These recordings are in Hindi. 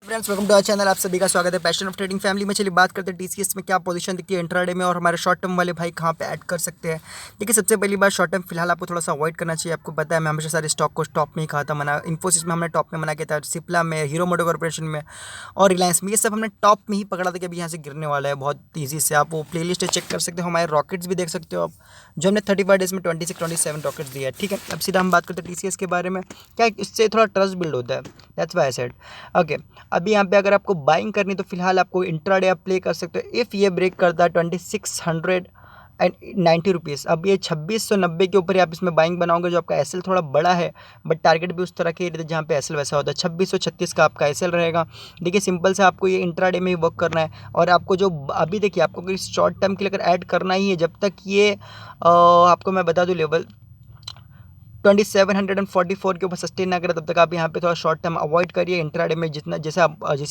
Friends, welcome to our channel. आप सभी का स्वागत है पैशन ऑफ ट्रेडिंग फैमिली में। चलिए बात करते हैं टीसीएस में क्या पोजीशन दिखती है इंट्राडे में और हमारे शॉर्ट टर्म वाले भाई कहाँ पे ऐड कर सकते हैं। देखिए, सबसे पहली बात, शॉर्ट टर्म फिलहाल आपको थोड़ा सा अवॉइड करना चाहिए। आपको पता है मैं हमेशा सारे स्टॉक को टॉप में ही कहा था, मना इन्फोसिस में हमने टॉप में मना किया था, सिप्ला में, हीरो मोटो कॉर्पोरेशन में और रिलायंस में, ये सब हमने टॉप में ही पकड़ा था कि अभी यहाँ से गिरने वाला है बहुत ईजी से। आप वो प्ले लिस्ट चेक कर सकते हो, हमारे रॉकेट्स भी देख सकते हो आप, जो हमने 35 डेज में 27 रॉकेट्स दिया है। ठीक है, अब सीधा हम बात करते हैं टीसीएस के बारे में। क्या इससे थोड़ा ट्रस्ट बिल्ड होता है, that's why I said. Okay, अभी यहाँ पे अगर आपको बाइंग करनी तो फिलहाल आपको इंट्राडे आप प्ले कर सकते हो। इफ़ ये ब्रेक करता है 2690 रुपीज़, अब ये 2690 के ऊपर आप इसमें बाइंग बनाओगे, जो आपका एसएल थोड़ा बड़ा है बट टारगेट भी उस तरह के रहते हैं जहाँ पे एसएल वैसा होता है। 2636 का आपका एसएल रहेगा। देखिए, सिंपल से आपको ये इंट्राडे में ही वर्क करना है। और आपको जो अभी देखिए, आपको कोई शॉर्ट टर्म के लिए अगर ऐड करना ही है, जब तक ये आपको मैं बता दूँ लेवल 2744 के ऊपर सस्टेन ना करे तब तक आप यहाँ पे थोड़ा शॉर्ट टर्म अवॉइड करिए। इंट्राडे में जितना जैसे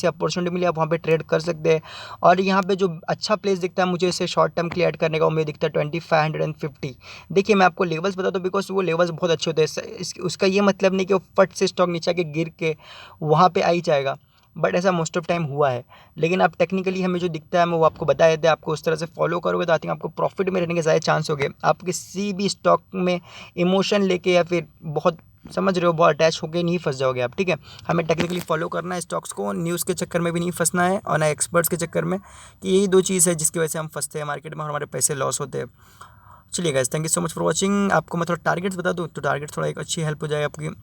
अपॉर्चुनिटी मिली आप वहाँ पे ट्रेड कर सकते हैं। और यहाँ पे जो अच्छा प्लेस दिखता है मुझे इसे शॉर्ट टर्म के लिए ऐड करने का, उम्मीद दिखता है 2550। देखिए, मैं आपको लेवल्स बता दूँ बिकॉज वो लेवल्स बहुत अच्छे होते हैं। उसका ये मतलब नहीं कि वो फट से स्टॉक नीचे आके गिर के वहाँ पर आ ही जाएगा, बट ऐसा मोस्ट ऑफ टाइम हुआ है। लेकिन आप टेक्निकली हमें जो दिखता है मैं वो आपको बता देते हैं। आपको उस तरह से फॉलो करोगे तो आई थिंक आपको प्रॉफिट में रहने के ज़्यादा चांस हो गए। आप किसी भी स्टॉक में इमोशन लेके या फिर बहुत समझ रहे हो बहुत अटैच होकर नहीं फंस जाओगे आप। ठीक है, हमें टेक्निकली फॉलो करना है स्टॉक्स को, न्यूज़ के चक्कर में भी नहीं फंसना है और ना एक्सपर्ट्स के चक्कर में, कि यही दो चीज़ है जिसकी वजह से हम फंसते हैं मार्केट में और हमारे पैसे लॉस होते हैं। चलिए guys, thank you so much for watching. आपको मैं थोड़ा टारगेट्स बता दूँ तो टारगेट थोड़ा एक अच्छी हेल्प हो जाएगी आपकी।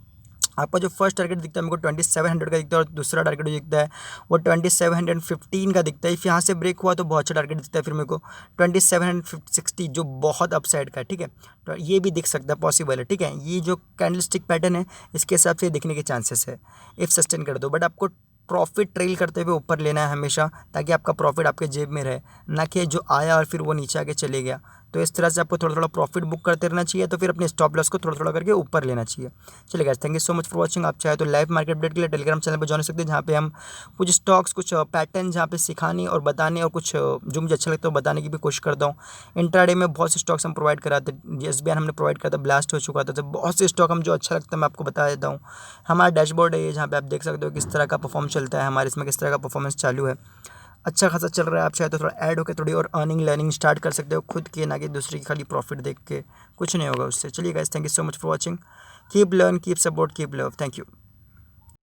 आपका जो फर्स्ट टारगेट दिखता है मेरे को 2700 का दिखता है और दूसरा टारगेट जो दिखता है वो 2715 का दिखता है। इफ़ यहाँ से ब्रेक हुआ तो बहुत अच्छा टारगेट दिखता है फिर मेरे को 2760, जो बहुत अपसाइड का है। ठीक है, तो ये भी दिख सकता है, पॉसिबल है। ठीक है, ये जो कैंडलस्टिक पैटर्न है इसके हिसाब से दिखने के चांसेस है इफ़ सस्टेन कर दो। बट आपको प्रॉफिट ट्रेल करते हुए ऊपर लेना है हमेशा, ताकि आपका प्रॉफिट आपके जेब में रहे, ना कि जो आया और फिर वो नीचे आके चले गया। तो इस तरह से आपको थोड़ा थोड़ा प्रॉफिट बुक करते रहना चाहिए, तो फिर अपने स्टॉप लॉस को थोड़ा थोड़ा करके ऊपर लेना चाहिए। चलिए guys, thank you so much for watching. आप चाहे तो लाइव मार्केट अपडेट के लिए टेलीग्राम चैनल पर ज्वाइन हो सकते हैं, जहाँ पे हम कुछ स्टॉक्स, कुछ पैटर्न जहाँ पे सिखाने और बताने और कुछ जो मुझे अच्छा लगता है बताने की भी कोशिश करता हूँ। इंट्राडे में बहुत से स्टॉक्स हम प्रोवाइड कराते हैं, एसबीआई हमने प्रोवाइड करा था, ब्लास्ट हो चुका था, तो बहुत से स्टॉक हम जो अच्छा लगता है मैं आपको बता देता हूँ। हमारा डैशबोर्ड है ये, जहाँ पे आप देख सकते हो किस तरह का परफॉर्म चलता है हमारे, इसमें किस तरह का परफॉर्मेंस चालू है, अच्छा खासा चल रहा है। आप चाहे तो थोड़ा ऐड होकर थोड़ी और अर्निंग लर्निंग स्टार्ट कर सकते हो खुद की, ना कि दूसरी की खाली प्रॉफिट देख के। कुछ नहीं होगा उससे। चलिए guys, thank you so much for watching. Keep learn, keep support, keep love. Thank you.